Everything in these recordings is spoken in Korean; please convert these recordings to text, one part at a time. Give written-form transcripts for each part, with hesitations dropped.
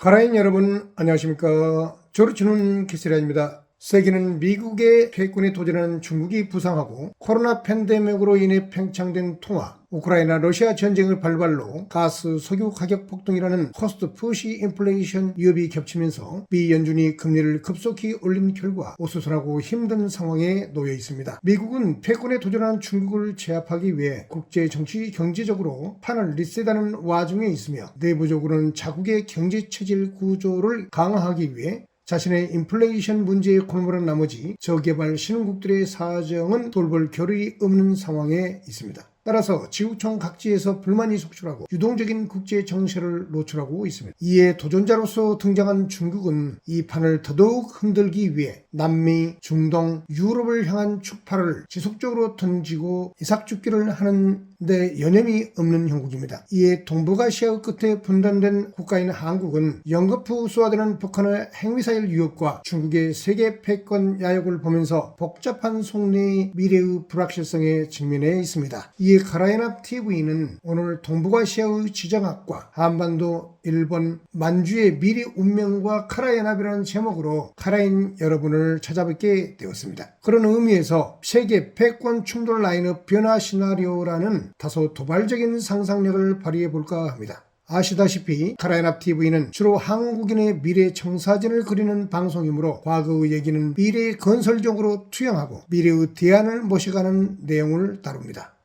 가라인 여러분 안녕하십니까. 조르치는 키스란입니다. 세계는 미국의 패권에 도전하는 중국이 부상하고 코로나 팬데믹으로 인해 팽창된 통화, 우크라이나 러시아 전쟁을 발발로 가스, 석유 가격 폭등이라는 코스트 푸시 인플레이션 위협이 겹치면서 미 연준이 금리를 급속히 올린 결과 어수선하고 힘든 상황에 놓여 있습니다. 미국은 패권에 도전하는 중국을 제압하기 위해 국제 정치 경제적으로 판을 리셋하는 와중에 있으며 내부적으로는 자국의 경제 체질 구조를 강화하기 위해 자신의 인플레이션 문제에 골몰한 나머지 저개발 신흥국들의 사정은 돌볼 겨를이 없는 상황에 있습니다. 따라서 지구촌 각지에서 불만이 속출하고 유동적인 국제 정세를 노출하고 있습니다. 이에 도전자로서 등장한 중국은 이 판을 더더욱 흔들기 위해 남미, 중동, 유럽을 향한 축파를 지속적으로 던지고 이삭죽기를 하는 데 여념이 없는 형국입니다. 이에 동북아시아 끝에 분단된 국가인 한국은 연거푸 쏘아대는 북한의 핵미사일 위협과 중국의 세계 패권 야욕을 보면서 복잡한 속내의 미래의 불확실성에 직면해 있습니다. 이에 카라연합 TV는 오늘 동북아시아의 지정학과 한반도, 일본, 만주의 미래 운명과 카라연합이라는 제목으로 카라인 여러분을 찾아뵙게 되었습니다. 그런 의미에서 세계 패권 충돌 라인업 변화 시나리오라는 다소 도발적인 상상력을 발휘해 볼까 합니다. 아시다시피 카라연합TV는 주로 한국인의 미래 청사진을 그리는 방송이므로 과거의 얘기는 미래의 건설적으로 투영하고 미래의 대안을 모셔가는 내용을 다룹니다.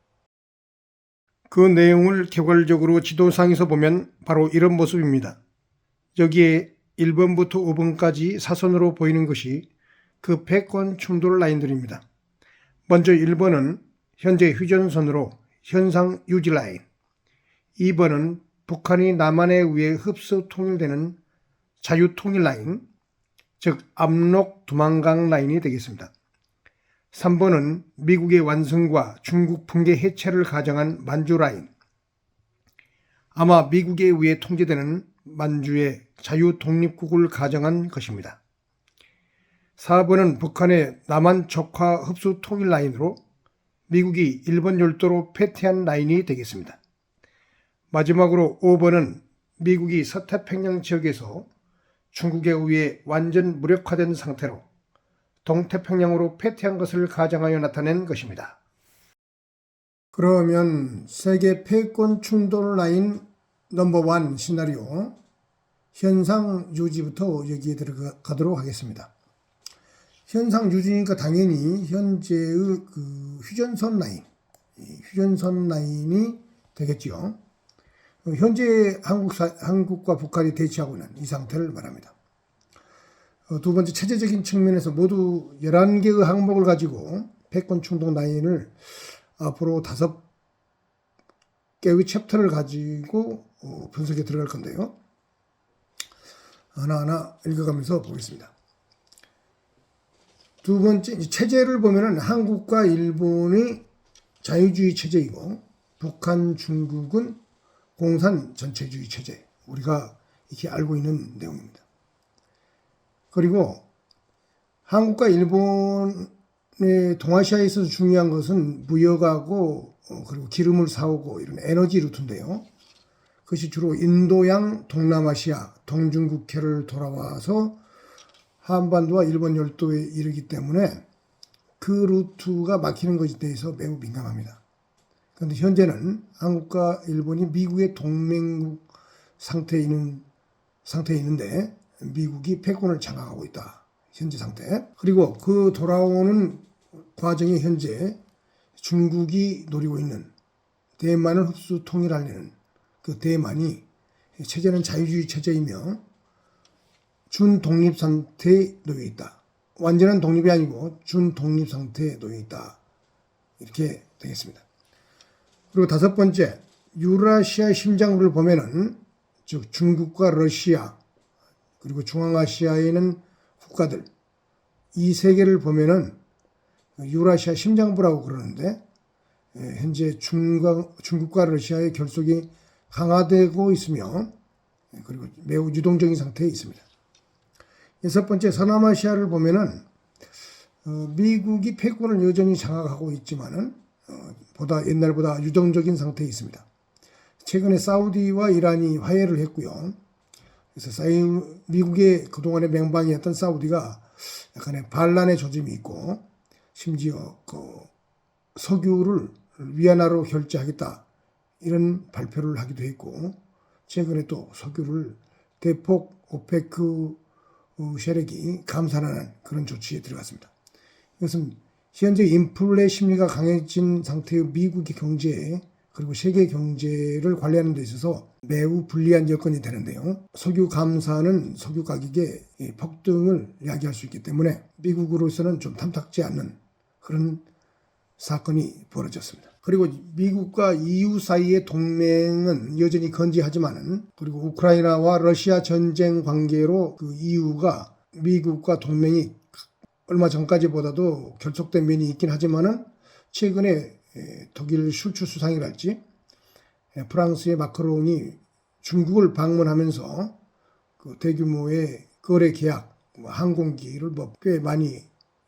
그 내용을 개괄적으로 지도상에서 보면 바로 이런 모습입니다. 여기에 1번부터 5번까지 사선으로 보이는 것이 그 패권 충돌 라인들입니다. 먼저 1번은 현재 휴전선으로 현상 유지 라인, 2번은 북한이 남한에 의해 흡수 통일되는 자유 통일 라인, 즉 압록 두만강 라인이 되겠습니다. 3번은 미국의 완성과 중국 붕괴 해체를 가정한 만주 라인, 아마 미국에 의해 통제되는 만주의 자유 독립국을 가정한 것입니다. 4번은 북한의 남한 적화 흡수 통일 라인으로 미국이 일본 열도로 패퇴한 라인이 되겠습니다. 마지막으로 5번은 미국이 서태평양 지역에서 중국에 의해 완전 무력화된 상태로 동태평양으로 패퇴한 것을 가정하여 나타낸 것입니다. 그러면 세계 패권 충돌 라인 넘버 1 시나리오 현상 유지부터 여기에 들어가도록 하겠습니다. 현상 유지니까 당연히 현재의 그 휴전선 라인이 되겠죠. 현재 한국과 북한이 대치하고 있는 이 상태를 말합니다. 두 번째, 체제적인 측면에서 모두 11개의 항목을 가지고 패권 충돌 라인을 앞으로 5개의 챕터를 가지고 분석에 들어갈 건데요. 하나하나 읽어가면서 보겠습니다. 두 번째, 체제를 보면은 한국과 일본이 자유주의 체제이고 북한, 중국은 공산 전체주의 체제. 우리가 이렇게 알고 있는 내용입니다. 그리고 한국과 일본의 동아시아에 있어서 중요한 것은 무역하고 그리고 기름을 사오고 이런 에너지 루트인데요. 그것이 주로 인도양, 동남아시아, 동중국해를 돌아와서 한반도와 일본 열도에 이르기 때문에 그 루트가 막히는 것에 대해서 매우 민감합니다. 그런데 현재는 한국과 일본이 미국의 동맹국 상태에 있는데 미국이 패권을 장악하고 있다. 현재 상태. 그리고 그 돌아오는 과정에 현재 중국이 노리고 있는 대만을 흡수 통일하려는 그 대만이 체제는 자유주의 체제이며 준독립 상태에 놓여 있다. 완전한 독립이 아니고 준독립 상태에 놓여 있다. 이렇게 되겠습니다. 그리고 5번째, 유라시아 심장부를 보면은 즉 중국과 러시아 그리고 중앙아시아에 있는 국가들 이 세 개를 보면은 유라시아 심장부라고 그러는데 현재 중국과 러시아의 결속이 강화되고 있으며 그리고 매우 유동적인 상태에 있습니다. 6번째, 서남아시아를 보면은 미국이 패권을 여전히 장악하고 있지만은 옛날보다 유동적인 상태에 있습니다. 최근에 사우디와 이란이 화해를 했고요. 그래서 미국의 그동안의 맹방이었던 사우디가 약간의 반란의 조짐이 있고, 심지어 그 석유를 위안화로 결제하겠다 이런 발표를 하기도 했고, 최근에 또 석유를 대폭 오페크 세력이 감산하는 그런 조치에 들어갔습니다. 이것은 현재 인플레 심리가 강해진 상태의 미국의 경제 그리고 세계 경제를 관리하는 데 있어서 매우 불리한 여건이 되는데요. 석유 감산은 석유 가격의 폭등을 야기할 수 있기 때문에 미국으로서는 좀 탐탁지 않는 그런 사건이 벌어졌습니다. 그리고 미국과 EU 사이의 동맹은 여전히 건재하지만은, 그리고 우크라이나와 러시아 전쟁 관계로 그 EU가 미국과 동맹이 얼마 전까지보다도 결속된 면이 있긴 하지만은, 최근에 독일 슐츠 수상이랄지 프랑스의 마크롱이 중국을 방문하면서 그 대규모의 거래 계약, 항공기를 꽤 많이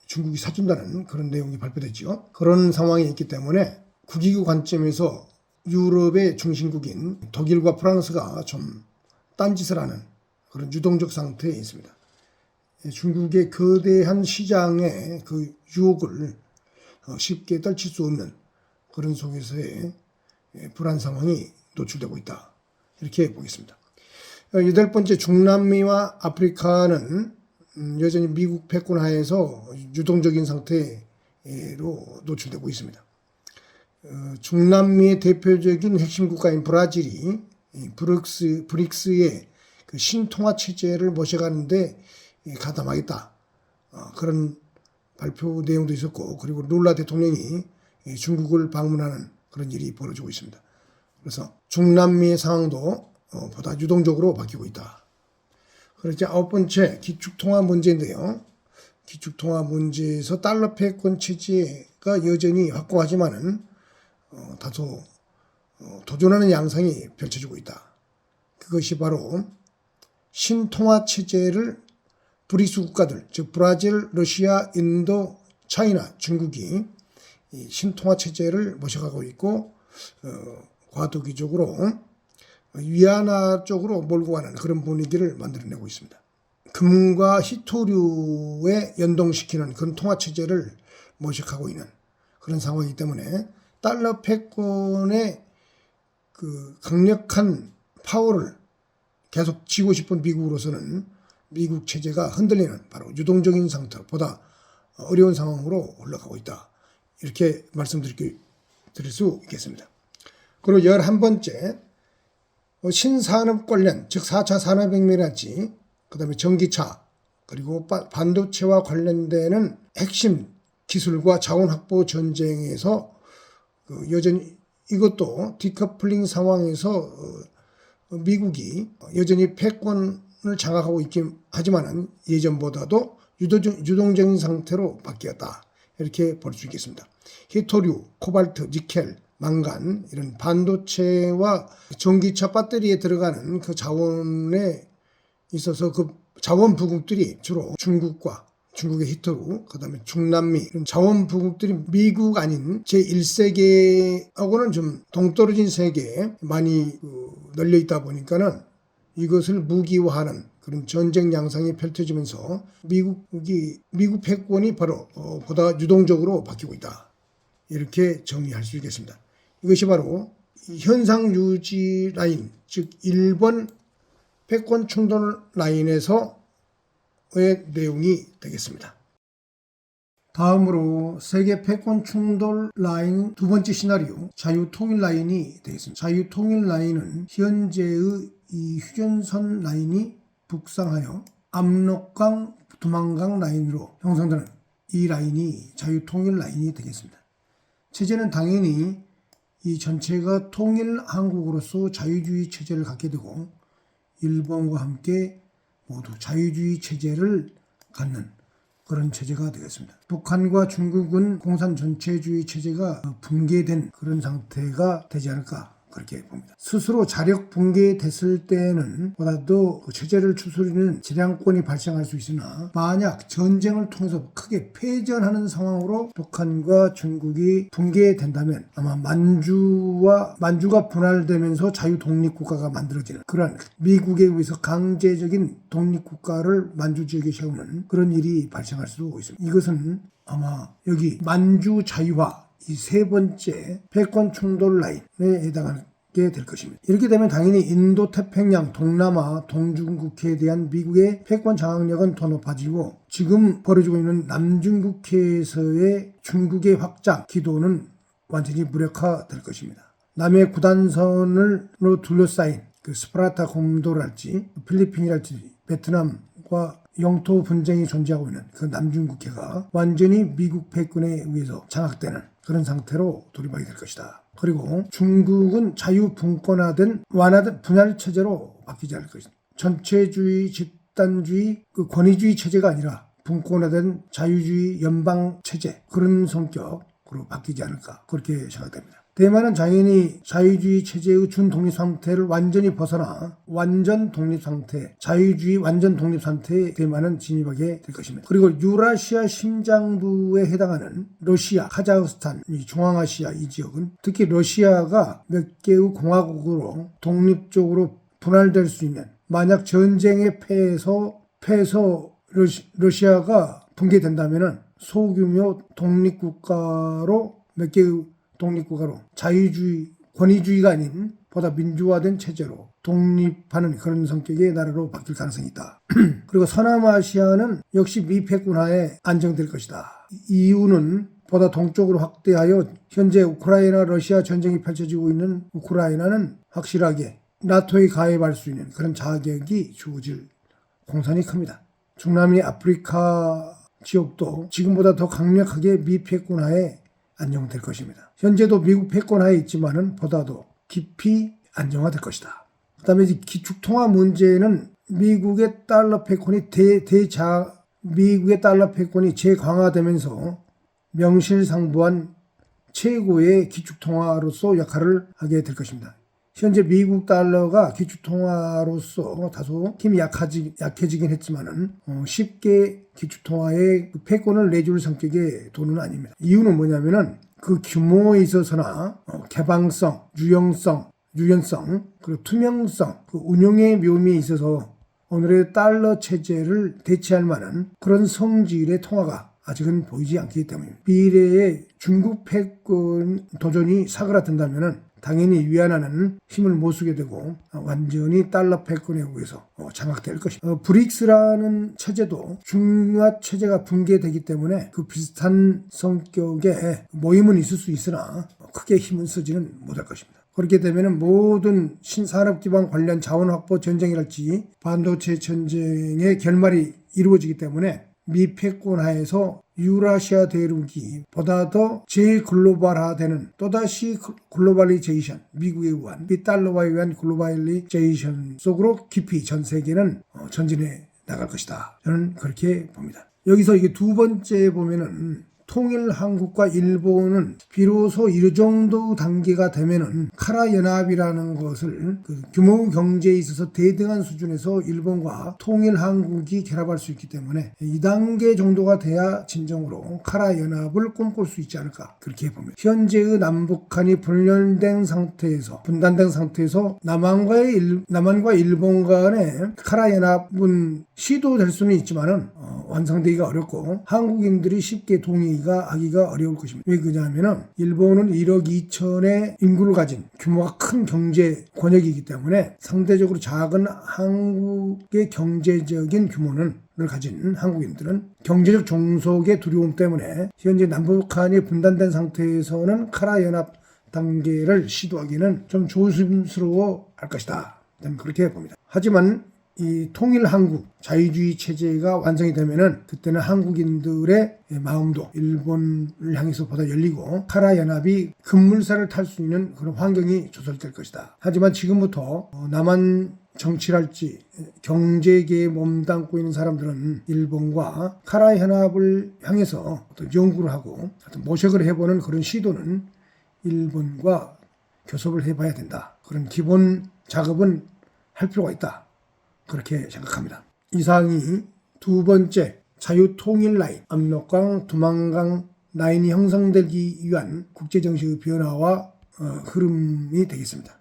중국이 사준다는 그런 내용이 발표됐죠. 그런 상황이 있기 때문에 국익의 관점에서 유럽의 중심국인 독일과 프랑스가 좀 딴짓을 하는 그런 유동적 상태에 있습니다. 중국의 거대한 시장의 그 유혹을 쉽게 떨칠 수 없는 그런 속에서의 불안 상황이 노출되고 있다, 이렇게 보겠습니다. 8번째, 중남미와 아프리카는 여전히 미국 패권 하에서 유동적인 상태로 노출되고 있습니다. 중남미의 대표적인 핵심 국가인 브라질이 브릭스의 그 신통화 체제를 모셔가는데 가담하겠다, 그런 발표 내용도 있었고, 그리고 룰라 대통령이 중국을 방문하는 그런 일이 벌어지고 있습니다. 그래서 중남미의 상황도 보다 유동적으로 바뀌고 있다. 그렇지. 9번째, 기축통화 문제인데요. 기축통화 문제에서 달러 패권 체제가 여전히 확고하지만은 다소 도전하는 양상이 펼쳐지고 있다. 그것이 바로 신통화 체제를 브릭스 국가들, 즉 브라질, 러시아, 인도, 차이나, 중국이 이 신통화 체제를 모셔가고 있고, 과도기적으로 위안화 쪽으로 몰고 가는 그런 분위기를 만들어내고 있습니다. 금과 희토류에 연동시키는 그런 통화 체제를 모색하고 있는 그런 상황이기 때문에 달러 패권의 그 강력한 파워를 계속 쥐고 싶은 미국으로서는 미국 체제가 흔들리는 바로 유동적인 상태로 보다 어려운 상황으로 올라가고 있다, 이렇게 말씀드릴 수 있겠습니다. 그리고 11번째, 신산업 관련, 즉 4차 산업혁명이랄지, 그 다음에 전기차, 그리고 반도체와 관련되는 핵심 기술과 자원 확보 전쟁에서 여전히 이것도 디커플링 상황에서 미국이 여전히 패권을 장악하고 있긴 하지만은 예전보다도 유동적인 상태로 바뀌었다, 이렇게 볼 수 있겠습니다. 히토류, 코발트, 니켈, 망간, 이런 반도체와 전기차 배터리에 들어가는 그 자원에 있어서 그 자원 부국들이 주로 중국의 히토류, 그 다음에 중남미, 이런 자원 부국들이 미국 아닌 제1세계하고는 좀 동떨어진 세계에 많이 널려 있다 보니까는 이것을 무기화하는 그런 전쟁 양상이 펼쳐지면서 미국 패권이 바로 보다 유동적으로 바뀌고 있다, 이렇게 정리할 수 있겠습니다. 이것이 바로 현상 유지 라인, 즉 일본 패권 충돌 라인에서의 내용이 되겠습니다. 다음으로 세계 패권 충돌 라인 두 번째 시나리오, 자유통일 라인이 되겠습니다. 자유통일 라인은 현재의 이 휴전선 라인이 북상하여 압록강, 두만강 라인으로 형성되는 이 라인이 자유통일 라인이 되겠습니다. 체제는 당연히 이 전체가 통일 한국으로서 자유주의 체제를 갖게 되고, 일본과 함께 모두 자유주의 체제를 갖는 그런 체제가 되겠습니다. 북한과 중국은 공산 전체주의 체제가 붕괴된 그런 상태가 되지 않을까, 그렇게 봅니다. 스스로 자력 붕괴됐을 때는 보다도 그 체제를 추스리는 재량권이 발생할 수 있으나 만약 전쟁을 통해서 크게 패전하는 상황으로 북한과 중국이 붕괴된다면 아마 만주가 분할되면서 자유 독립국가가 만들어지는 그런 미국에 의해서 강제적인 독립국가를 만주 지역에 세우는 그런 일이 발생할 수도 있습니다. 이것은 아마 여기 만주 자유화 이 세 번째 패권 충돌 라인에 해당하게 될 것입니다. 이렇게 되면 당연히 인도 태평양, 동남아, 동중국해에 대한 미국의 패권 장악력은 더 높아지고 지금 벌어지고 있는 남중국해에서의 중국의 확장 기도는 완전히 무력화될 것입니다. 남해 구단선으로 둘러싸인 그 스파르타 곰도랄지 필리핀이랄지 베트남과 영토 분쟁이 존재하고 있는 그 남중국해가 완전히 미국 패권에 의해서 장악되는 그런 상태로 돌입하게 될 것이다. 그리고 중국은 자유분권화된 완화된 분할 체제로 바뀌지 않을 것이다. 전체주의, 집단주의, 그 권위주의 체제가 아니라 분권화된 자유주의 연방 체제 그런 성격으로 바뀌지 않을까 그렇게 생각됩니다. 대만은 당연히 자유주의 체제의 준독립 상태를 완전히 벗어나 완전 독립 상태, 자유주의 완전 독립 상태에 대만은 진입하게 될 것입니다. 그리고 유라시아 심장부에 해당하는 러시아, 카자흐스탄, 중앙아시아 이 지역은 특히 러시아가 몇 개의 공화국으로 독립적으로 분할될 수 있는 만약 전쟁에 패해서 러시아가 붕괴된다면 소규모 독립국가로 몇 개의 독립국가로 자유주의, 권위주의가 아닌 보다 민주화된 체제로 독립하는 그런 성격의 나라로 바뀔 가능성이 있다. 그리고 서남아시아는 역시 미패권하에 안정될 것이다. 이유는 보다 동쪽으로 확대하여 현재 우크라이나 러시아 전쟁이 펼쳐지고 있는 우크라이나는 확실하게 나토에 가입할 수 있는 그런 자격이 주어질 공산이 큽니다. 중남미 아프리카 지역도 지금보다 더 강력하게 미패권하에 안정될 것입니다. 현재도 미국 패권하에 있지만은 보다도 깊이 안정화될 것이다. 그 다음에 기축통화 문제는 미국의 달러 패권이 미국의 달러 패권이 재강화되면서 명실상부한 최고의 기축통화로서 역할을 하게 될 것입니다. 현재 미국 달러가 기축통화로서 다소 힘이 약해지긴 했지만은 쉽게 기축통화의 패권을 내줄 성격의 돈은 아닙니다. 이유는 뭐냐면은 그 규모에 있어서나 개방성, 유연성, 그리고 투명성, 그 운용의 묘미에 있어서 오늘의 달러 체제를 대체할 만한 그런 성질의 통화가 아직은 보이지 않기 때문입니다. 미래에 중국 패권 도전이 사그라든다면은 당연히 위안화는 힘을 못 쓰게 되고 완전히 달러 패권에 의해서 장악될 것입니다. 브릭스라는 체제도 중화 체제가 붕괴되기 때문에 그 비슷한 성격의 모임은 있을 수 있으나 크게 힘은 쓰지는 못할 것입니다. 그렇게 되면 모든 신산업기반 관련 자원 확보 전쟁이랄지 반도체 전쟁의 결말이 이루어지기 때문에 미패권 하에서 유라시아 대륙이 보다 더 재글로벌화되는 또다시 글로벌리제이션, 미국에 의한 미달러화에 의한 글로벌리제이션 속으로 깊이 전 세계는 전진해 나갈 것이다. 저는 그렇게 봅니다. 여기서 이게 두 번째 보면은 통일 한국과 일본은 비로소 이 정도 단계가 되면은 카라 연합이라는 것을 그 규모 경제에 있어서 대등한 수준에서 일본과 통일 한국이 결합할 수 있기 때문에 2단계 정도가 돼야 진정으로 카라 연합을 꿈꿀 수 있지 않을까 그렇게 봅니다. 현재의 남북한이 분단된 상태에서 남한과 일본 간의 카라 연합은 시도될 수는 있지만은 완성되기가 어렵고 한국인들이 쉽게 동의하기가 어려울 것입니다. 왜 그러냐면은 일본은 1억 2천의 인구를 가진 규모가 큰 경제 권역이기 때문에 상대적으로 작은 한국의 경제적인 규모를 가진 한국인들은 경제적 종속의 두려움 때문에 현재 남북한이 분단된 상태에서는 카라 연합 단계를 시도하기는 좀 조심스러워 할 것이다. 저는 그렇게 봅니다. 하지만 이 통일 한국 자유주의 체제가 완성이 되면은 그때는 한국인들의 마음도 일본을 향해서 보다 열리고 카라 연합이 급물살을 탈 수 있는 그런 환경이 조성될 것이다. 하지만 지금부터 남한 정치랄지 경제계에 몸담고 있는 사람들은 일본과 카라 연합을 향해서 어떤 연구를 하고 어떤 모색을 해보는 그런 시도는 일본과 교섭을 해봐야 된다. 그런 기본 작업은 할 필요가 있다. 그렇게 생각합니다. 이상이 두 번째 자유통일 라인, 압록강, 두만강 라인이 형성되기 위한 국제정세의 변화와 흐름이 되겠습니다.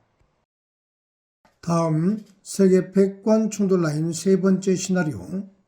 다음 세계 패권 충돌 라인 세 번째 시나리오,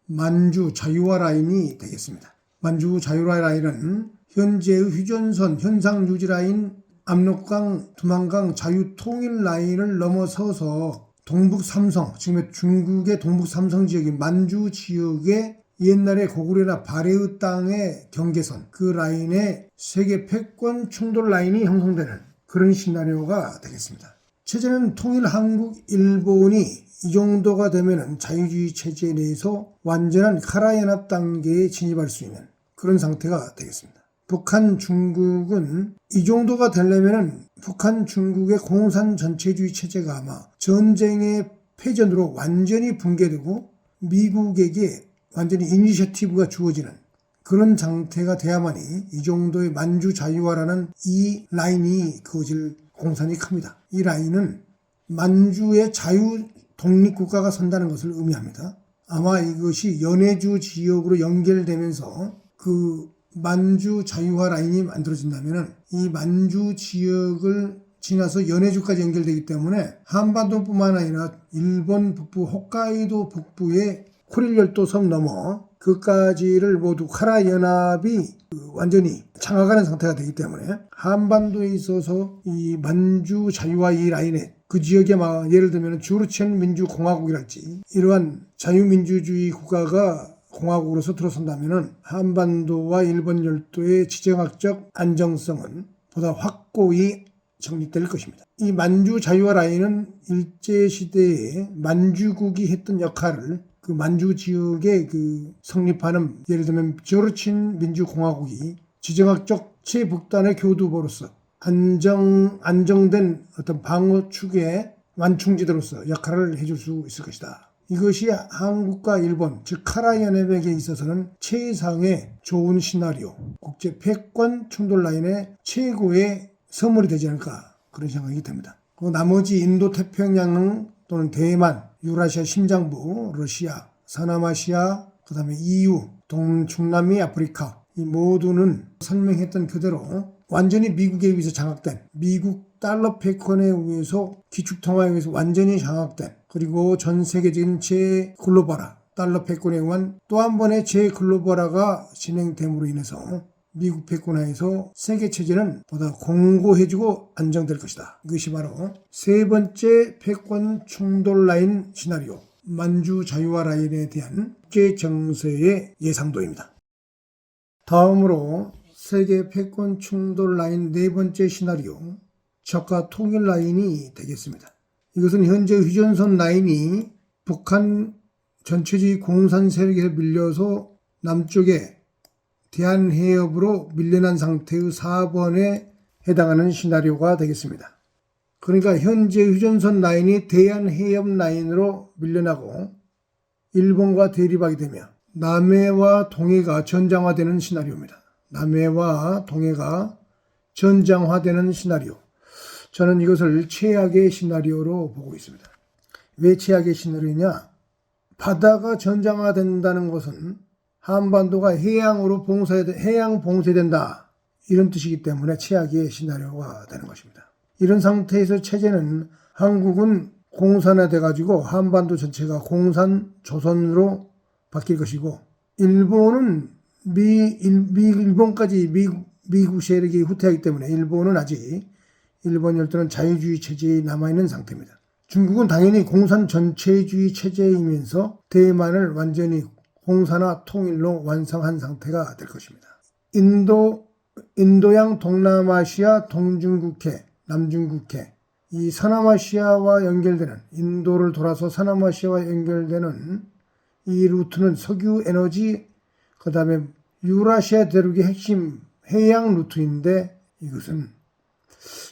만주 자유화 라인이 되겠습니다. 만주 자유화 라인은 현재의 휴전선 현상 유지 라인, 압록강, 두만강 자유통일 라인을 넘어서서 동북 삼성, 지금 중국의 동북 삼성 지역인 만주 지역의 옛날에 고구려나 발해의 땅의 경계선, 그 라인에 세계 패권 충돌 라인이 형성되는 그런 시나리오가 되겠습니다. 체제는 통일 한국, 일본이 이 정도가 되면 자유주의 체제 내에서 완전한 카라연합 단계에 진입할 수 있는 그런 상태가 되겠습니다. 북한, 중국은 이 정도가 되려면 북한, 중국의 공산 전체주의 체제가 아마 전쟁의 패전으로 완전히 붕괴되고 미국에게 완전히 이니셔티브가 주어지는 그런 상태가 돼야만이 이 정도의 만주 자유화라는 이 라인이 그어질 공산이 큽니다. 이 라인은 만주의 자유 독립국가가 선다는 것을 의미합니다. 아마 이것이 연해주 지역으로 연결되면서 그 만주 자유화 라인이 만들어진다면 이 만주 지역을 지나서 연해주까지 연결되기 때문에 한반도뿐만 아니라 일본 북부, 홋카이도 북부의 쿠릴열도 섬 넘어 그까지를 모두 카라 연합이 완전히 장악하는 상태가 되기 때문에 한반도에 있어서 이 만주 자유화 이 라인에 그 지역에 예를 들면 주르첸 민주공화국이랄지 이러한 자유민주주의 국가가 공화국으로서 들어선다면 한반도와 일본 열도의 지정학적 안정성은 보다 확고히 정립될 것입니다. 이 만주 자유화 라인은 일제시대에 만주국이 했던 역할을 그 만주 지역에 그 성립하는 예를 들면 조르친 민주공화국이 지정학적 최북단의 교두보로서 안정된 어떤 방어축의 완충지대로서 역할을 해줄 수 있을 것이다. 이것이 한국과 일본, 즉 카라 연합에게 있어서는 최상의 좋은 시나리오, 국제 패권 충돌 라인의 최고의 선물이 되지 않을까 그런 생각이 듭니다. 그 나머지 인도 태평양 또는 대만, 유라시아 심장부, 러시아, 서남아시아, 그 다음에 EU, 중남미 아프리카 이 모두는 설명했던 그대로 완전히 미국에 의해서 장악된 미국 달러 패권에 의해서 기축통화에 의해서 완전히 장악된 그리고 전 세계적인 재글로벌화 달러 패권에 의한 또 한 번의 재글로벌화가 진행됨으로 인해서 미국 패권하에서 세계체제는 보다 공고해지고 안정될 것이다. 이것이 바로 세 번째 패권 충돌 라인 시나리오 만주 자유화 라인에 대한 국제 정세의 예상도입니다. 다음으로 세계 패권 충돌 라인 네 번째 시나리오 적화 통일 라인이 되겠습니다. 이것은 현재 휴전선 라인이 북한 전체주의 공산 세력에서 밀려서 남쪽에 대한해협으로 밀려난 상태의 4번에 해당하는 시나리오가 되겠습니다. 그러니까 현재 휴전선 라인이 대한해협 라인으로 밀려나고 일본과 대립하게 되며 남해와 동해가 전장화되는 시나리오입니다. 남해와 동해가 전장화되는 시나리오. 저는 이것을 최악의 시나리오로 보고 있습니다. 왜 최악의 시나리오냐? 바다가 전장화된다는 것은 한반도가 해양 봉쇄된다 이런 뜻이기 때문에 최악의 시나리오가 되는 것입니다. 이런 상태에서 체제는 한국은 공산화돼 가지고 한반도 전체가 공산 조선으로 바뀔 것이고 일본은 일본까지 미국 세력이 후퇴하기 때문에 일본은 아직 일본 열도는 자유주의 체제에 남아있는 상태입니다. 중국은 당연히 공산 전체주의 체제이면서 대만을 완전히 공산화 통일로 완성한 상태가 될 것입니다. 인도양 동남아시아 동중국해, 남중국해, 이 서남아시아와 연결되는 인도를 돌아서 서남아시아와 연결되는 이 루트는 석유 에너지, 그 다음에 유라시아 대륙의 핵심 해양 루트인데 이것은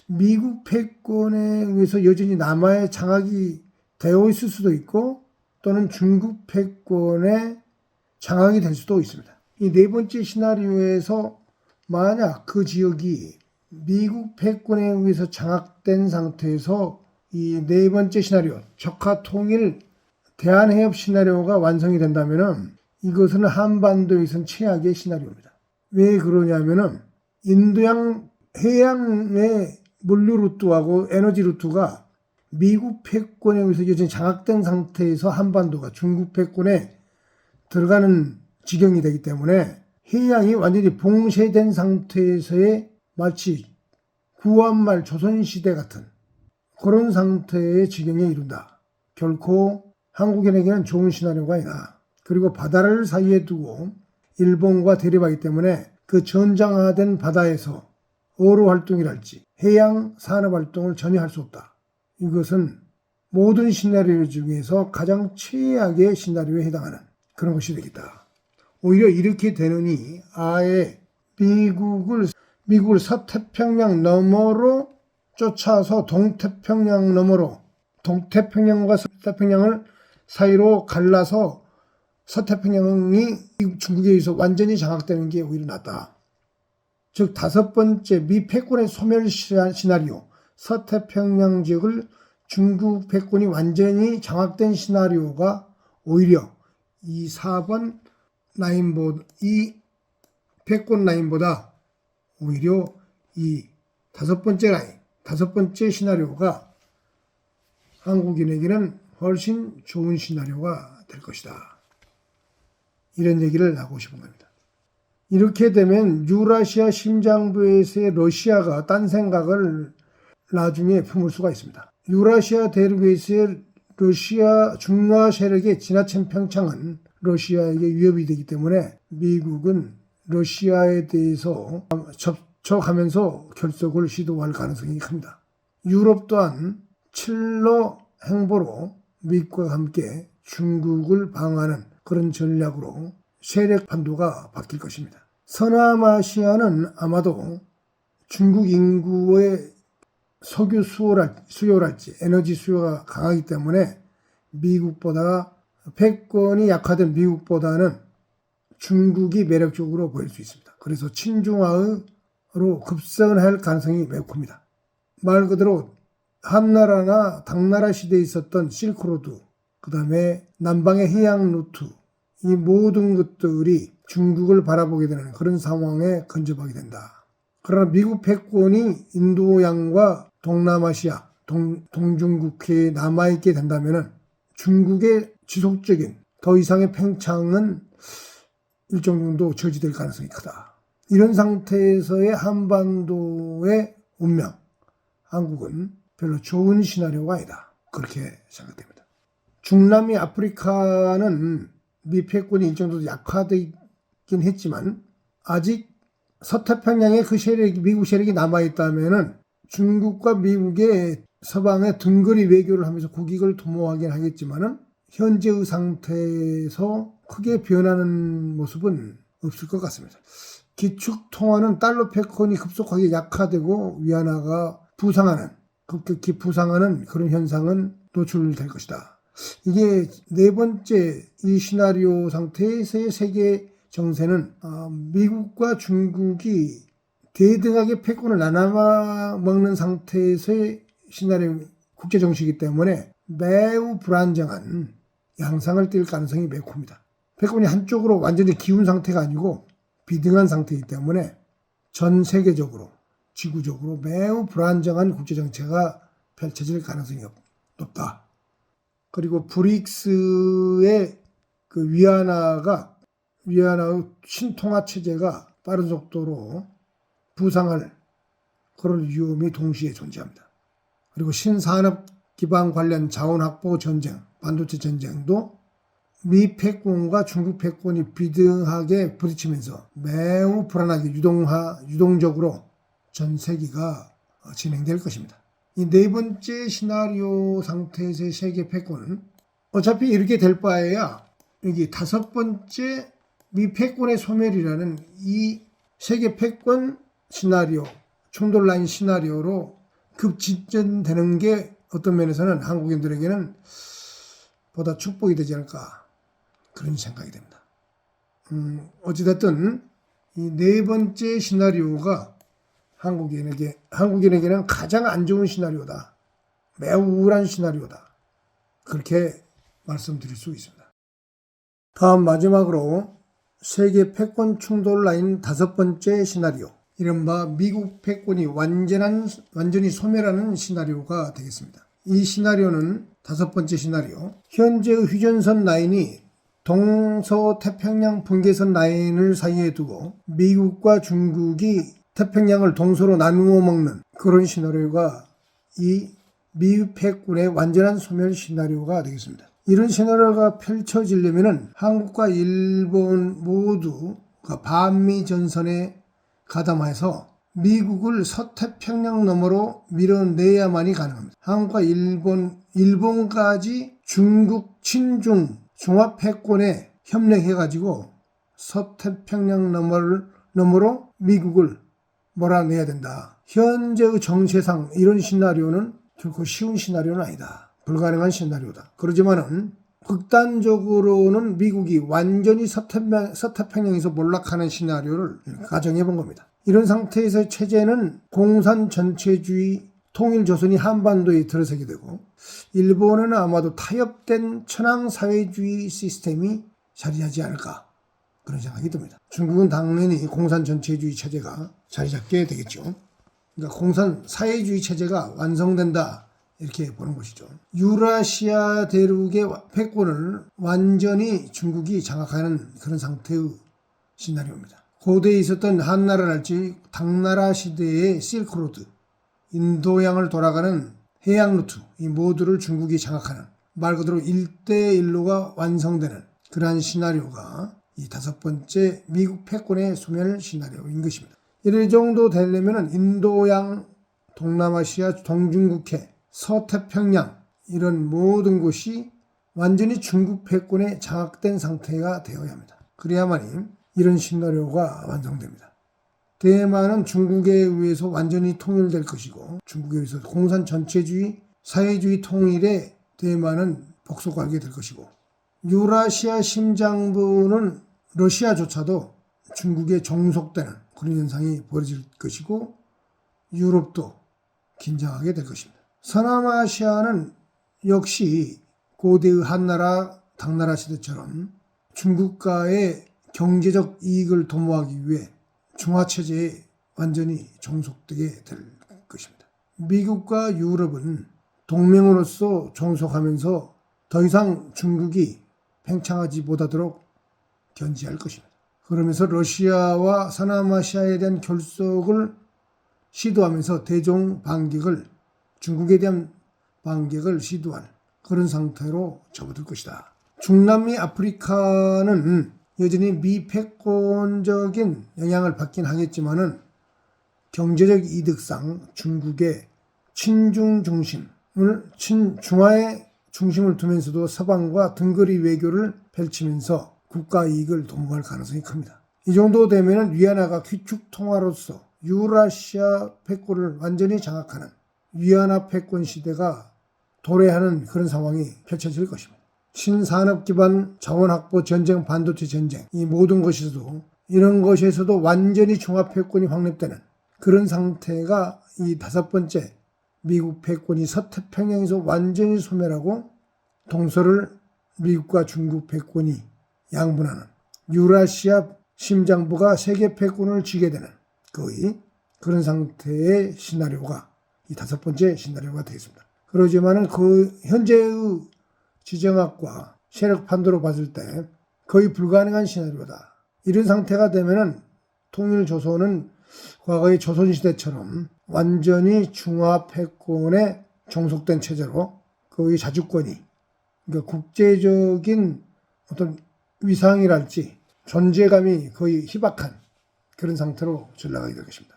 미국 패권에 의해서 여전히 남하에 장악이 되어 있을 수도 있고 또는 중국 패권에 장악이 될 수도 있습니다. 이 네 번째 시나리오에서 만약 그 지역이 미국 패권에 의해서 장악된 상태에서 이 네 번째 시나리오, 적화 통일 대한해협 시나리오가 완성이 된다면은 이것은 한반도에선 최악의 시나리오입니다. 왜 그러냐면은 인도양 해양의 물류 루트하고 에너지 루트가 미국 패권에 의해서 여전히 장악된 상태에서 한반도가 중국 패권에 들어가는 지경이 되기 때문에 해양이 완전히 봉쇄된 상태에서의 마치 구한말 조선시대 같은 그런 상태의 지경에 이른다. 결코 한국인에게는 좋은 시나리오가 아니다. 그리고 바다를 사이에 두고 일본과 대립하기 때문에 그 전장화된 바다에서 어로 활동이랄지 해양 산업 활동을 전혀 할 수 없다. 이것은 모든 시나리오 중에서 가장 최악의 시나리오에 해당하는 그런 것이 되겠다. 오히려 이렇게 되느니 아예 미국을 서태평양 너머로 쫓아서 동태평양 너머로 동태평양과 서태평양을 사이로 갈라서 서태평양이 중국에 의해서 완전히 장악되는 게 오히려 낫다. 즉 다섯 번째 미 패권의 소멸 시나리오, 서태평양 지역을 중국 패권이 완전히 장악된 시나리오가 오히려 이 4번 라인보다 이 패권 라인보다 오히려 이 다섯 번째 시나리오가 한국인에게는 훨씬 좋은 시나리오가 될 것이다. 이런 얘기를 하고 싶은 겁니다. 이렇게 되면 유라시아 심장부에서의 러시아가 딴 생각을 나중에 품을 수가 있습니다. 유라시아 대륙에서의 러시아 중화 세력의 지나친 평창은 러시아에게 위협이 되기 때문에 미국은 러시아에 대해서 접촉하면서 결속을 시도할 가능성이 큽니다. 유럽 또한 칠러 행보로 미국과 함께 중국을 방어하는 그런 전략으로 세력 판도가 바뀔 것입니다. 서남아시아는 아마도 중국 인구의 석유 수요랄지 에너지 수요가 강하기 때문에 미국보다 패권이 약화된 미국보다는 중국이 매력적으로 보일 수 있습니다. 그래서 친중화로 급선할 가능성이 매우 큽니다. 말 그대로 한나라나 당나라 시대에 있었던 실크로드, 그 다음에 남방의 해양 루트, 이 모든 것들이 중국을 바라보게 되는 그런 상황에 근접하게 된다. 그러나 미국 패권이 인도양과 동남아시아, 동중국해에 남아있게 된다면 중국의 지속적인 더 이상의 팽창은 일정 정도 저지될 가능성이 크다. 이런 상태에서의 한반도의 운명, 한국은 별로 좋은 시나리오가 아니다. 그렇게 생각됩니다. 중남미 아프리카는 미 패권이 일정 정도 약화되긴 했지만 아직 서태평양에 그 세력이, 미국 세력이 남아있다면 중국과 미국의 서방의 등거리 외교를 하면서 국익을 도모하긴 하겠지만 현재의 상태에서 크게 변하는 모습은 없을 것 같습니다. 기축 통화는 달러 패권이 급속하게 약화되고 위안화가 급격히 부상하는 그런 현상은 노출될 것이다. 이게 네 번째 이 시나리오 상태에서의 세계 정세는 미국과 중국이 대등하게 패권을 나눠 먹는 상태에서의 시나리오 국제 정치이기 때문에 매우 불안정한 양상을 띌 가능성이 매우 큽니다. 패권이 한쪽으로 완전히 기운 상태가 아니고 비등한 상태이기 때문에 전 세계적으로 지구적으로 매우 불안정한 국제 정체가 펼쳐질 가능성이 높다. 그리고 브릭스의 그 위안화의 신통화 체제가 빠른 속도로 부상할 그런 위험이 동시에 존재합니다. 그리고 신산업 기반 관련 자원 확보 전쟁, 반도체 전쟁도 미 패권과 중국 패권이 비등하게 부딪히면서 매우 불안하게 유동적으로 전 세계가 진행될 것입니다. 이 네 번째 시나리오 상태에서의 세계 패권은 어차피 이렇게 될 바에야 여기 다섯 번째 미 패권의 소멸이라는 이 세계 패권 시나리오, 충돌 라인 시나리오로 급진전되는 게 어떤 면에서는 한국인들에게는 보다 축복이 되지 않을까 그런 생각이 됩니다. 어찌됐든 이 네 번째 시나리오가 한국인에게는 가장 안 좋은 시나리오다. 매우 우울한 시나리오다. 그렇게 말씀드릴 수 있습니다. 다음 마지막으로 세계 패권 충돌 라인 5번째 시나리오. 이른바 미국 패권이 완전히 소멸하는 시나리오가 되겠습니다. 이 시나리오는 5번째 시나리오. 현재의 휴전선 라인이 동서태평양 분계선 라인을 사이에 두고 미국과 중국이 태평양을 동서로 나누어 먹는 그런 시나리오가 이 미국 패권의 완전한 소멸 시나리오가 되겠습니다. 이런 시나리오가 펼쳐지려면 한국과 일본 모두가 반미 전선에 가담해서 미국을 서태평양 너머로 밀어내야만이 가능합니다. 한국과 일본까지 중국 친중 종합 패권에 협력해가지고 서태평양 너머로 미국을 몰아내야 된다. 현재의 정세상 이런 시나리오는 결코 쉬운 시나리오는 아니다. 불가능한 시나리오다. 그러지만은 극단적으로는 미국이 완전히 서태평양에서 몰락하는 시나리오를 가정해 본 겁니다. 이런 상태에서 체제는 공산 전체주의 통일조선이 한반도에 들어서게 되고 일본은 아마도 타협된 천황사회주의 시스템이 자리하지 않을까 그런 생각이 듭니다. 중국은 당연히 공산 전체주의 체제가 자리 잡게 되겠죠. 그러니까 공산 사회주의 체제가 완성된다 이렇게 보는 것이죠. 유라시아 대륙의 패권을 완전히 중국이 장악하는 그런 상태의 시나리오입니다. 고대에 있었던 한나라랄지 당나라 시대의 실크로드, 인도양을 돌아가는 해양 루트, 이 모두를 중국이 장악하는 말 그대로 1대1로가 완성되는 그러한 시나리오가 이 5번째 미국 패권의 소멸 시나리오인 것입니다. 이럴 정도 되려면 인도양, 동남아시아, 동중국해, 서태평양 이런 모든 곳이 완전히 중국 패권에 장악된 상태가 되어야 합니다. 그래야만이 이런 시나리오가 완성됩니다. 대만은 중국에 의해서 완전히 통일될 것이고 중국에 의해서 공산 전체주의, 사회주의 통일에 대만은 복속하게 될 것이고 유라시아 심장부는 러시아조차도 중국에 종속되는 그런 현상이 벌어질 것이고 유럽도 긴장하게 될 것입니다. 서남아시아는 역시 고대의 한나라, 당나라 시대처럼 중국과의 경제적 이익을 도모하기 위해 중화체제에 완전히 종속되게 될 것입니다. 미국과 유럽은 동맹으로서 종속하면서 더 이상 중국이 팽창하지 못하도록 견제할 것입니다. 그러면서 러시아와 서남아시아에 대한 결속을 시도하면서 대중 반격을 중국에 대한 반격을 시도할 그런 상태로 접어들 것이다. 중남미 아프리카는 여전히 미패권적인 영향을 받긴 하겠지만은 경제적 이득상 중국의 친중 중심을 친중화의 중심을 두면서도 서방과 등거리 외교를 펼치면서 국가 이익을 도모할 가능성이 큽니다. 이 정도 되면 위안화가 귀축 통화로서 유라시아 패권을 완전히 장악하는 위안화 패권 시대가 도래하는 그런 상황이 펼쳐질 것입니다. 신산업 기반 자원 확보 전쟁, 반도체 전쟁 이 모든 것에서도 이런 것에서도 완전히 종합 패권이 확립되는 그런 상태가 이 5번째 미국 패권이 서태평양에서 완전히 소멸하고 동서를 미국과 중국 패권이 양분하는 유라시아 심장부가 세계 패권을 쥐게 되는 거의 그런 상태의 시나리오가 이 5번째 시나리오가 되겠습니다. 그러지만은 그 현재의 지정학과 세력 판도로 봤을 때 거의 불가능한 시나리오다. 이런 상태가 되면은 통일조선은 과거의 조선시대처럼 완전히 중화 패권에 종속된 체제로 거의 자주권이 그러니까 국제적인 어떤 위상이랄지 존재감이 거의 희박한 그런 상태로 전락하게 될 것입니다.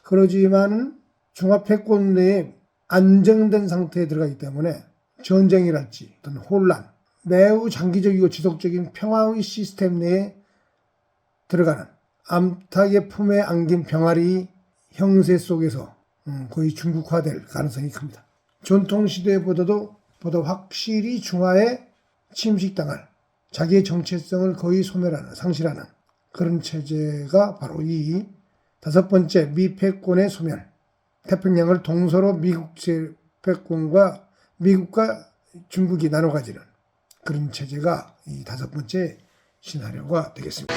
그러지만은 중화 패권 내에 안정된 상태에 들어가기 때문에 전쟁이랄지 어떤 혼란, 매우 장기적이고 지속적인 평화의 시스템 내에 들어가는 암탉의 품에 안긴 병아리 형세 속에서 거의 중국화될 가능성이 큽니다. 전통시대보다 확실히 중화에 침식당할 자기의 정체성을 거의 소멸하는, 상실하는 그런 체제가 바로 이 다섯 번째, 미 패권의 소멸. 태평양을 동서로 미국 패권과 미국과 중국이 나눠 가지는 그런 체제가 이 다섯 번째 시나리오가 되겠습니다.